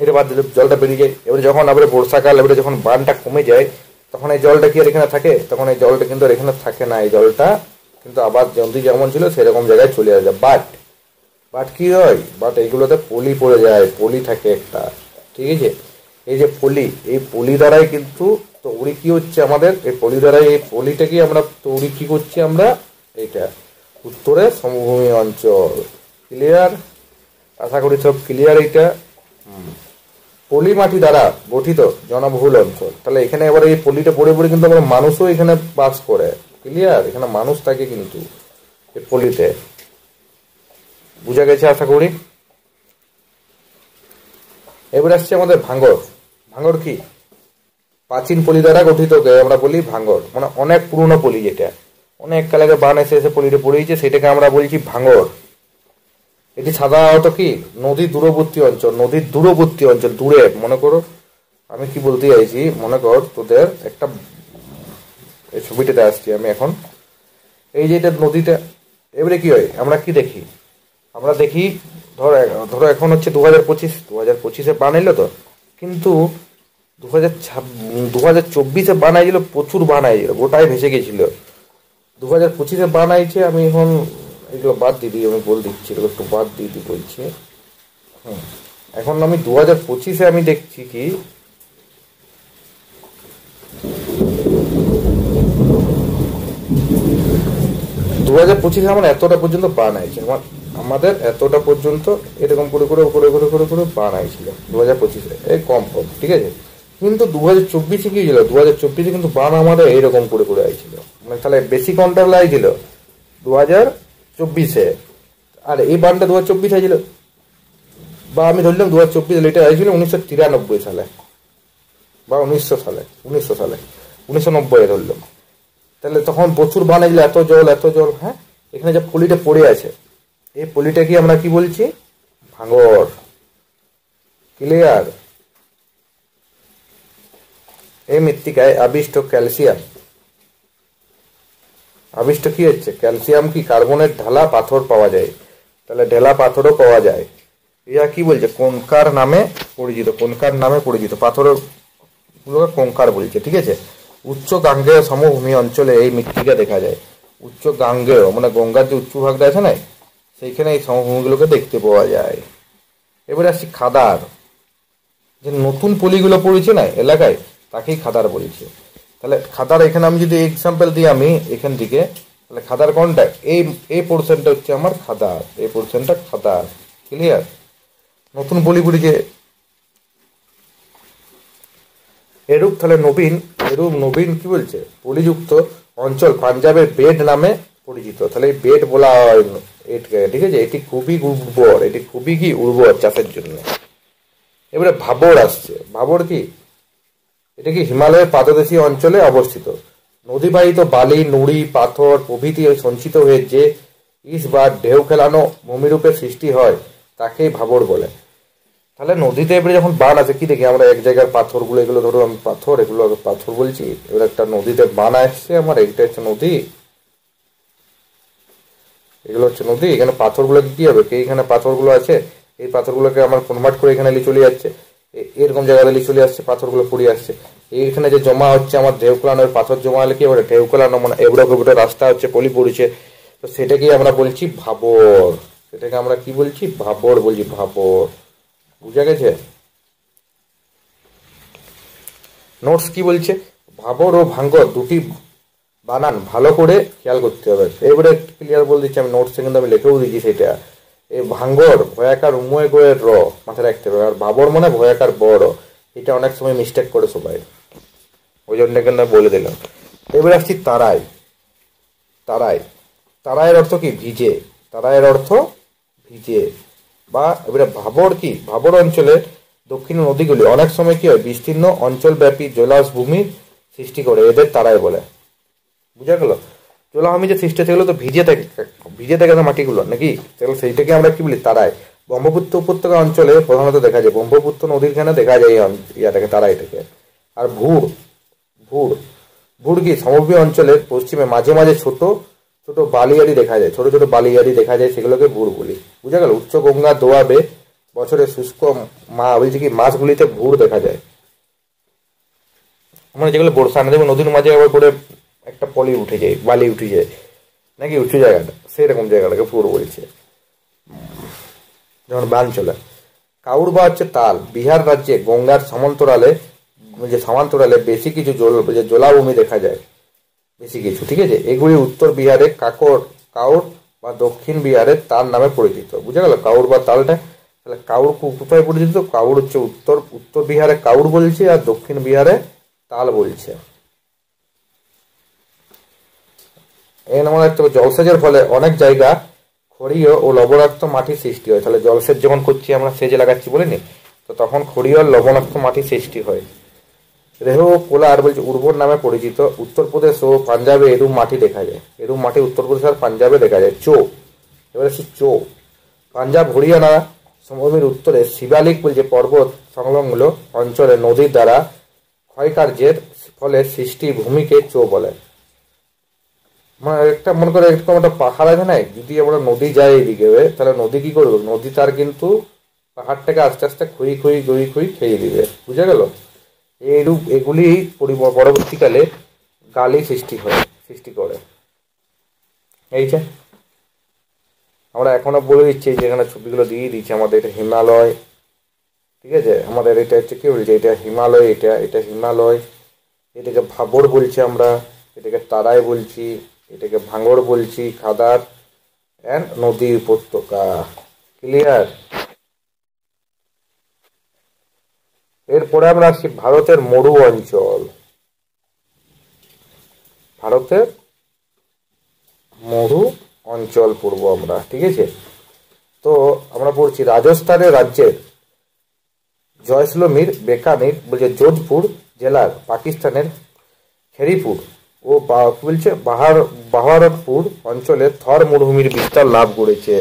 এটা বাদ দিলে জলটা বেরিয়ে যায়, এবারে যখন আবার বর্ষাকাল, এবারে যখন বানটা কমে যায়, তখন এই জলটা কি আর এখানে থাকে, তখন এই জলটা কিন্তু আর এখানে থাকে না, এই জলটা কিন্তু আবার নদী যেমন ছিল সেরকম জায়গায় চলে আসে। বাট কি হয়, বাট এইগুলোতে পলি পড়ে যায়, পলি থাকে একটা, ঠিক আছে। এই যে পলি, এই পলি দ্বারাই কিন্তু তৈরি কি হচ্ছে আমাদের, এই পলি দ্বারাই, এই পলিটাকে আমরা তৈরি কি করছি আমরা, এইটা উত্তরের সমভূমি অঞ্চল, ক্লিয়ার, আশা করি সব ক্লিয়ার। এইটা পলি মাটি দ্বারা গঠিত জনবহুল অঞ্চল। তাহলে এখানে এবার এই পলিটা পড়ে পড়ে কিন্তু আমার মানুষও এখানে বাস করে। ক্লিয়ার? এখানে মানুষ থাকে কিন্তু এই পলিতে। বুঝা গেছে আশা করি। এবার আসছে আমাদের ভাঙর। ভাঙর কি? প্রাচীন পলি দ্বারা গঠিত আমরা বলি ভাঙর, মানে অনেক পুরনো পলি, যেটা অনেক কাল আগে বান এসে পলিটা পড়েছে, সেটাকে আমরা বলছি ভাঙর। এটি সাধারণত কি নদীর দূরবর্তী অঞ্চল, নদীর দূরবর্তী অঞ্চল, দূরে। মনে করো আমি কি বলতে চাইছি, মনে কর তোদের একটা এই ছবিটাতে আসছি আমি এখন, এই যে এটা নদীটা, এবারে কি হয় আমরা কি দেখি, আমরা দেখি ধরো এখন হচ্ছে 2025 বান এলো তো, কিন্তু 2024 বান আইছিল, প্রচুর বান আইছিল, গোটাই ভেসে গেছিল। 2025 বান আইছে, আমি এখন এগুলো বাদ দিদি, আমি বল দিচ্ছি, এগুলো একটু বাদ দিদি বলছি। এখন আমি 2025 আমি দেখছি কি 2025 আমার এতটা পর্যন্ত বান আইছে, আমাদের এতটা পর্যন্ত এরকম করে করে করে করে করে করে বান আইছিল 2025 এই কম, ঠিক আছে। কিন্তু 2024 কি ছিল, 2024 কিন্তু বান আমাদের এইরকম করে করে আইছিল, মানে তাহলে বেশি কন্ট্রোল আইছিল 2024 আর এই বানটা 2024 আইছিল, বা আমি ধরলাম 2024 লিটার আইছিল 1993 সালে বা 1990 ধরলাম। তাহলে তখন প্রচুর বান আইছিল, এত জল। হ্যাঁ, এখানে যে পলিটা পড়ে আছে, এই পলিটা কি আমরা কি বলছি, ভাঙর। ক্লিয়ার? এই মৃত্তিকায় আবিষ্ট ক্যালসিয়াম, আবিষ্ট কি হচ্ছে, ক্যালসিয়াম কি কার্বনের ঢালা পাথর পাওয়া যায়। তাহলে ঢেলা পাথরও পাওয়া যায়। ইয়া কি বলছে, কঙ্কার নামে পরিচিত, পাথরের গুলোকে কঙ্কার বলছে, ঠিক আছে। উচ্চ গাঙ্গেয় সমভূমি অঞ্চলে এই মৃত্তিকা দেখা যায়। উচ্চ গাঙ্গেয় মানে গঙ্গার যে উচ্চ ভাগটা আছে না, সেইখানে এই সমভূমিগুলোকে দেখতে পাওয়া যায়। এবারে আসছি খাদার, যে নতুন পলিগুলো পড়েছে না এলাকায়, তাকেই খাদার বলছে। তাহলে খাদার এখানে আমি যদি এক্সাম্পল দিই, আমি এখান থেকে, তাহলে খাদার কোনটা, এই পোর্শনটা হচ্ছে আমার খাদার, এই পোর্শনটা খাদার। ক্লিয়ার? নতুন পলি পড়েছে এরূপ। তাহলে নবীন কি বলছে, পলিযুক্ত অঞ্চল পাঞ্জাবের বেড নামে পরিচিত। তাহলে এই বেড বলা হয় এটাকে, ঠিক আছে। এটি খুবই উর্বর, এটি খুবই কি উর্বর চাষের জন্য। এবারে ভাবর আসছে। ভাবর কি, এটা কি হিমালয়ের পাদদেশী অঞ্চলে অবস্থিত। নদীবাহিত বালি, নুড়ি, পাথর প্রভৃতি সঞ্চিত হয়ে যে ইস বা ঢেউ খেলানো ভূমিরূপের সৃষ্টি হয়, তাকেই ভাবর বলে। তাহলে নদীতে এবারে যখন বান আছে, কি দেখি আমরা এক জায়গার পাথরগুলো, এগুলো ধরো আমি পাথর, এগুলো পাথর বলছি। এবার একটা নদীতে বান আসছে আমার, এইটা হচ্ছে নদী, এগুলো হচ্ছে নদী। এখানে পাথরগুলো কি হবে, এইখানে পাথরগুলো আছে, এই পাথরগুলোকে আমার কনভার্ট করে এখানে চলে যাচ্ছে, এরকম জায়গাতে চলে আসছে, পাথরগুলো পড়ে আসছে। এইখানে যে জমা হচ্ছে আমার ঢেউ খেলানোর পাথর জমা হলে কি হবে, ঢেউ খেলানো মানে এবড়ো রাস্তা হচ্ছে, পলি পড়েছে, তো সেটাকে আমরা বলছি ভাবর। সেটাকে আমরা কি বলছি, ভাবর বলছি, ভাবর। বুঝা গেছে? নোটস কি বলছে, ভাবর ও ভাঙ্গর দুটি বানান ভালো করে খেয়াল করতে হবে। এবারে ক্লিয়ার বলে দিচ্ছি আমি, নোটসে কিন্তু আমি লিখেও দিচ্ছি সেটা। এই ভাঙ্গর ভয়াকার উময় গোয়ের র মাথায় রাখতে হবে, আর ভাবর মানে ভয়াকার বড়। এটা অনেক সময় মিস্টেক করে সবাই, ওই জন্য কিন্তু বলে দিলাম। এবারে আসছি তারাই। তারাইয়ের অর্থ কি, ভিজে। তারাইয়ের অর্থ ভিজে। বা এবারে ভাবর কি, ভাবর অঞ্চলের দক্ষিণ নদীগুলি অনেক সময় কি হয়, বিস্তীর্ণ অঞ্চলব্যাপী জলাশভূমি সৃষ্টি করে, এদের তারাই বলে। বুঝা গেল? জলাভূমি যে সৃষ্টি হয়েছে, তো ভিজে থাকে না মাটিগুলো নাকি, তাহলে সেইটাকে আমরা কি বলি, তারাই। ব্রহ্মপুত্র উপত্যকা অঞ্চলে প্রধানত দেখা যায়, ব্রহ্মপুত্র নদীর খানে দেখা যায় ইয়াটাকে, তারাইটাকে। আর ভুড় কি, সমভূমি অঞ্চলের পশ্চিমে মাঝে মাঝে ছোট ছোট বালিয়াড়ি দেখা যায়, সেগুলোকে ভুড় বলি। বুঝা গেল? উচ্চ গঙ্গা দোয়াবে বছরে শুষ্ক বলছি কি মাছগুলিতে ভুড় দেখা যায়, মানে যেগুলো বর্ষা না, দেখবো নদীর মাঝে আবার করে একটা পলি উঠে যায়, বালি উঠে যায় নাকি, উঁচু জায়গাটা, সেরকম জায়গাটাকে ভুড় বলছে যখন বান চলে। কাউর বা হচ্ছে তাল, বিহার রাজ্যে গঙ্গার সমান্তরালে বেশি কিছু জলাভূমি দেখা যায়, বেশি কিছু, ঠিক আছে। এগুলি উত্তর বিহারে কাউর বা দক্ষিণ বিহারে তাল নামে পরিচিত। বুঝা গেল? কাউর বা তালটা তাহলে কাউর কোথায় পরিচিত? কাউর হচ্ছে উত্তর উত্তর বিহারে কাউর বলছে, আর দক্ষিণ বিহারে তাল বলছে। এই আমরা দেখতে পাবো জলসেচের ফলে অনেক জায়গা ক্ষরীয় ও লবণাক্ত মাটির সৃষ্টি হয়। তাহলে জলসেচ যখন করছি আমরা, সেচে লাগাচ্ছি বলিনি, তো তখন ক্ষরীয় লবণাক্ত মাটির সৃষ্টি হয়। রেহ কোলার বলছে উর্বর নামে পরিচিত। উত্তরপ্রদেশ ও পাঞ্জাবে এরূপ মাটি দেখা যায়। এরূপ মাটি উত্তরপ্রদেশ আর পাঞ্জাবে দেখা যায়। এবারে সে পাঞ্জাব হরিয়ানা সমভূমির উত্তরে শিবালিক বলছে পর্বত সংলগ্ন অঞ্চলে নদীর দ্বারা ক্ষয়কার্যের ফলে সৃষ্টি ভূমিকে বলে। মানে একটা মনে করে এরকম একটা পাহাড় আছে না, যদি আমরা নদী যাই এদিকে, তাহলে নদী কি করবে? নদী তার কিন্তু পাহাড়টাকে আস্তে আস্তে খুঁড়ি খেয়ে দিবে। বুঝা গেল? এইরূপ এগুলি পরবর্তীকালে গালি সৃষ্টি করে। এই যে আমরা এখনো বলে দিচ্ছি, যেখানে ছবিগুলো দিয়ে দিচ্ছি আমাদের, এটা হিমালয়, ঠিক আছে, আমাদের এটা হচ্ছে কি বলছে, এটা হিমালয়, এটা হিমালয়, এটাকে ভাবর বলছি আমরা, এটাকে তারাই বলছি, এটাকে ভাঙড় বলছি, খাদার অ্যান্ড নদী উপত্যকা। ক্লিয়ার? এরপরে আমরা আসছি ভারতের মরু অঞ্চল। ভারতের মরু অঞ্চল পড়বো আমরা, ঠিক আছে। তো আমরা পড়ছি রাজস্থানের রাজ্যের জয়সলমীর, বেকানির বলছে যোধপুর জেলার, পাকিস্তানের খেরিপুর ও বলছে বাহারতপুর অঞ্চলে থর মরুভূমির বিস্তার লাভ করেছে।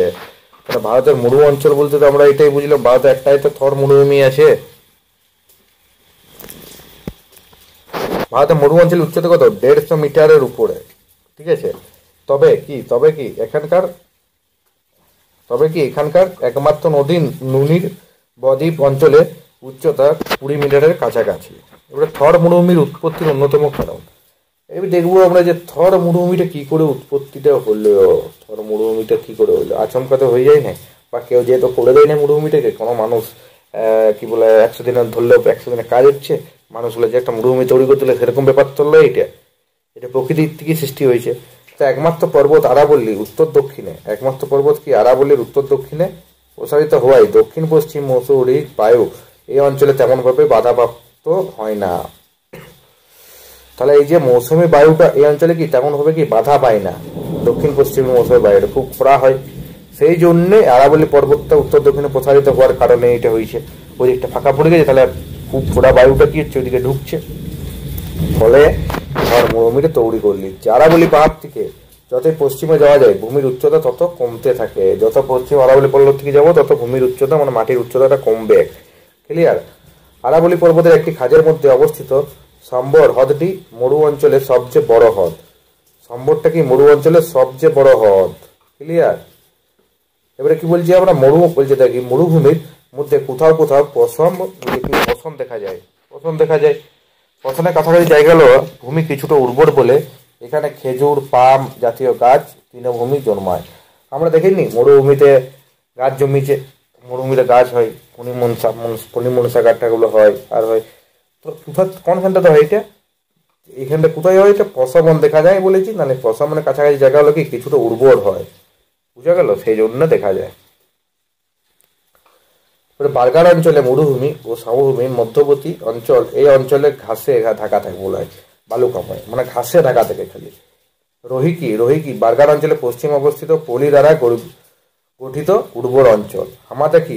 ভারতের মরু অঞ্চল বলতে তো আমরা এটাই বুঝলাম, ভারতে একটাই তো থর মরুভূমি আছে। ভারতের মরু অঞ্চল উচ্চতা কত? 150 মিটারের উপরে, ঠিক আছে। তবে কি এখানকার একমাত্র নদী নুনির বদ্বীপ অঞ্চলে উচ্চতা 20 মিটারের কাছাকাছি। এবারে থর মরুভূমির উৎপত্তির অন্যতম কারণ এবার দেখবো আমরা যে থর মরুভূমিটা কি করে উৎপত্তিটা হলো। থর মরুভূমিটা কি করে হলো? আচমকা তো হয়ে যায় না, বা কেউ যেহেতু করে দেয় না মরুভূমিটাকে, কোনো মানুষ কি বলে 100 দিনে ধরলেও 100 দিনে কাজ হচ্ছে, মানুষ বলে যে একটা মরুভূমি তৈরি করতে হলে সেরকম ব্যাপার তো হলো। এটা প্রকৃতির থেকে সৃষ্টি হয়েছে। তো একমাত্র পর্বত আরাবল্লী উত্তর দক্ষিণে, একমাত্র পর্বত কি আরাবল্লীর উত্তর দক্ষিণে প্রসারিত হওয়ায় দক্ষিণ পশ্চিম মৌসুমী বায়ু এই অঞ্চলে তেমনভাবে বাধাপ্রাপ্ত হয় না। তাহলে এই যে মৌসুমী বায়ুটা এই অঞ্চলে কি তেমনভাবে কি বাধা পায় না, দক্ষিণ পশ্চিমী মৌসুমী বায়ুটা খুব খরা হয়, সেই জন্যে আরাবল্লী পর্বতটা উত্তর দক্ষিণে প্রসারিত হওয়ার কারণে এটা হয়েছে। ওই দিকটা ফাঁকা পড়ে গেছে, তাহলে খুব খরা বায়ুটা কি হচ্ছে ওইদিকে ঢুকছে, ফলে মরুভূমিটা তৈরি করে নিচ্ছে। আরাবল্লী পাহাড় থেকে যতই পশ্চিমে যাওয়া যায় ভূমির উচ্চতা তত কমতে থাকে। যত পশ্চিম আরাবল্লী পর্বত থেকে যাবো তত ভূমির উচ্চতা মানে মাটির উচ্চতাটা কমবে। ক্লিয়ার? আরাবল্লী পর্বতের একটি খাঁজের মধ্যে অবস্থিত সম্বর হ্রদটি মরু অঞ্চলের সবচেয়ে বড় হ্রদ। সম্বরটা কি মরু অঞ্চলের সবচেয়ে বড় হ্রদ। ক্লিয়ার? এবারে কি বলছি আমরা, বলছে দেখি মরুভূমির মধ্যে কোথাও পশম দেখা যায়। পশমের কাছাকাছি জায়গাগুলো ভূমি কিছুটা উর্বর বলে এখানে খেজুর, পাম জাতীয় গাছ তৃণভূমি জন্মায়। আমরা দেখিনি মরুভূমিতে গাছ জন্মিছে, মরুভূমিতে গাছ হয়, পনিমনসা গাছটাগুলো হয় আর হয়। তো কোনখানটাতে হয় এটা? এখানটা কোথায় হয়? এটা পশমন দেখা যায় বলেছি, না পশমনের কাছাকাছি জায়গা হলো কি কিছুটা উর্বর হয়। বুঝা গেল? সেই জন্য দেখা যায়। বার্গার অঞ্চলে মরুভূমি ও সমভূমির মধ্যবর্তী অঞ্চল, এই অঞ্চলে ঘাসে ঢাকা থাকে বলা হয়, বালুকাময় মানে ঘাসে ঢাকা থাকে খালি। রোহিকি বার্গার অঞ্চলে পশ্চিম অবস্থিত পলি দ্বারা গঠিত উর্বর অঞ্চল। হামাদা কি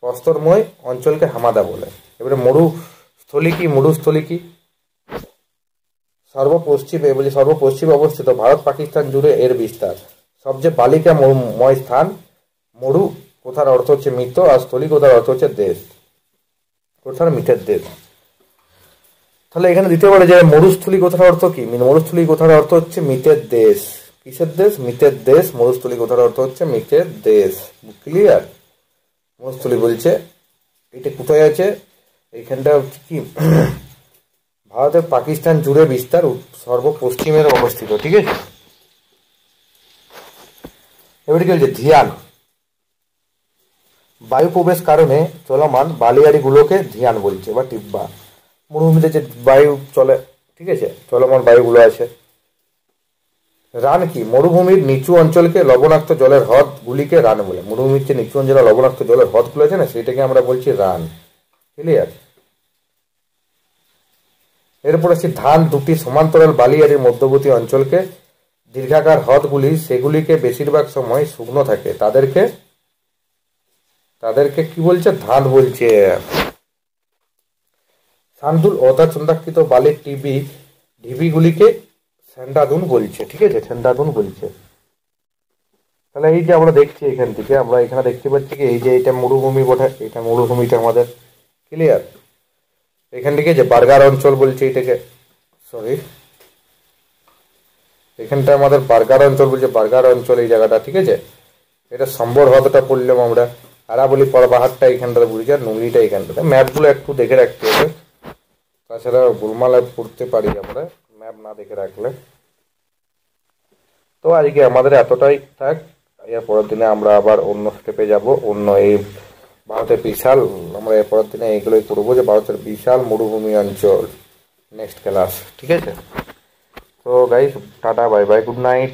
প্রস্তরময় অঞ্চলকে হামাদা বলে। এবারে মরুস্থলী কি সর্বপশ্চিমে অবস্থিত ভারত পাকিস্তান জুড়ে এর বিস্তার। সবচেয়ে বালিকাময় স্থান। মরু কথার অর্থ হচ্ছে মৃত, আর স্থলী কথার অর্থ হচ্ছে দেশ, কোথার মিঠের দেশ। তাহলে এখানে দিতে পারে যে মরুস্থলী কথার অর্থ কি? মরুস্থলী কথার অর্থ হচ্ছে মিতের দেশ। কিসের দেশ? মিতের দেশ। মরুস্থলী কথার অর্থ হচ্ছে মিতের দেশ। ক্লিয়ার? মরুস্থলী বলছে এটা কোথায় আছে? এইখানটা হচ্ছে কি ভারতের পাকিস্তান জুড়ে বিস্তার, সর্বপশ্চিমের অবস্থিত। ঠিক আছে? এবারে কি বলছে? ধিয়ান বায়ু প্রবেশ কারণে চলমান বালিয়াড়ি গুলোকে ধিয়ান বলছে বা টিব্বা। মরুভূমিতে যে বায়ু চলে, ঠিক আছে, চলমান বায়ুগুলো আছে রান কি? মরুভূমির নিচু অঞ্চলকে লবণাক্ত জলের হ্রদগুলিকে রান বলে। মরুভূমির যে নিচু অঞ্চলে লবণাক্ত জলের হ্রদগুলো আছে না, সেটাকে আমরা বলছি রান। ক্লিয়ার? এরপর আসছি ধান দুটি সমান্তরাল বালিয়াড়ির মধ্যবর্তী অঞ্চলকে দীর্ঘাকার হ্রদগুলি সেগুলিকে বেশিরভাগ সময় শুকনো থাকে, তাদেরকে কি বলছে? ধান বলছে। শার্দুল অর্ধচন্দ্রাকৃত বালির ঢিবিগুলিকে স্যান্ডাদুন বলছে। ঠিক আছে, স্যান্ডাদুন বলছে। তাহলে এই যে আমরা দেখছি এখান থেকে, আমরা এখানে দেখতে পাচ্ছি কি এই যে এটা মরুভূমি বটে, এটা মরুভূমিটা আমাদের। ক্লিয়ার? এখান থেকে যে বার্গার অঞ্চল বলছে এটাকে, সরি, এখানটা আমাদের বার্গার অঞ্চল বলছে, বার্গার অঞ্চল এই জায়গাটা। ঠিক আছে, এটা সম্বর হ্রদটা পড়লাম আমরা, আরাবলি পাহাড়টা এইখানটাতে বুঝছি, আর নুঙ্গিটা এইখানটাতে। ম্যাপগুলো একটু দেখে রাখতে হবে, তাছাড়া গোলমাল পড়তে পারি আমরা ম্যাপ না দেখে রাখলে। তো আজকে আমাদের এতটাই থাক, এর পরের দিনে আমরা আবার অন্য স্টেপে যাব, অন্য এই ভারতের বিশাল, আমরা এর পরের দিনে এইগুলোই করবো যে ভারতের বিশাল মরুভূমি অঞ্চল নেক্সট ক্লাস। ঠিক আছে, তো guys tata, bye bye, good night.